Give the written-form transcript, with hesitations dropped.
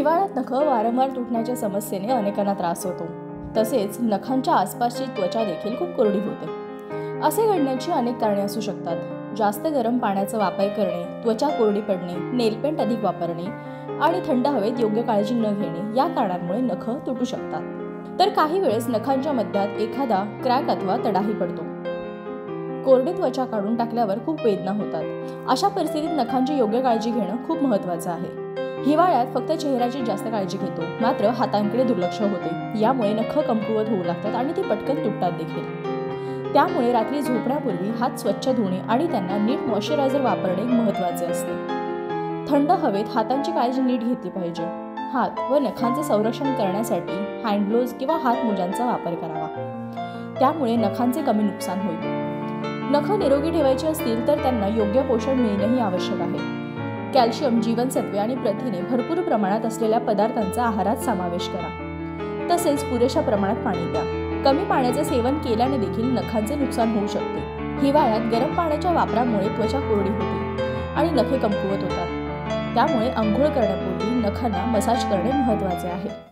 हिवाळ्यात नखं वारंवार तुटण्याच्या समस्येने अनेकांना त्रास होतो। तसेच नखांच्या आसपासची त्वचा देखील खूप कोरडी होते। असे घडण्याची अनेक कारणे असू शकतात। जास्त गरम पाण्याचा वापर करणे, त्वचा कोरडी पडणे, नेलपेंट अधिक वापरणे आणि थंड हवेत योग्य काळजी न घेणे या कारणांमुळे नखं तुटू शकतात। तर काही वेळेस नखांच्या मध्यात एखादा क्रॅक अथवा तडाही पडतो। कोरडी त्वचा काढून टाकल्यावर खूप वेदना होतात। अशा परिस्थितीत नखांची योग्य काळजी घेणं खूप महत्त्वाचं आहे। हिवाळ्यात फक्त चेहऱ्याची जास्त काळजी घेतो, मात्र हातांकडे दुर्लक्ष होते। यामुळे नखं कमकुवत होऊ लागतात आणि ती पटकन तुटतात देखील। त्यामुळे रात्री झोपण्यापूर्वी हात स्वच्छ धुणे आणि त्यांना नीट मॉइश्चरायझर वापरणे महत्त्वाचे असते। थंड हवेत हातांची काळजी नीट घेतली पाहिजे। हात व नखांचे संरक्षण करण्यासाठी हँड ग्लोव्ज किंवा हात मोजांचा वापर करावा। त्यामुळे नखांचे कमी नुकसान होईल। नखं निरोगी ठेवायची असतील तर त्यांना योग्य पोषण मिळणेही आवश्यक आहे। कॅल्शियम, जीवनसत्वे आणि प्रथिने भरपूर प्रमाणात असलेल्या पदार्थांचा आहारात समावेश करा। तसेच पुरेशा प्रमाणात पाणी प्या। कमी पाण्याचे सेवन केल्याने देखील नखांचे नुकसान होऊ शकते। हिवाळ्यात गरम पाण्याच्या वापरामुळे त्वचा कोरडी होते आणि नखे कमकुवत होतात। त्यामुळे अंघोळ करण्यापूर्वी नखांना मसाज करणे महत्त्वाचे आहे।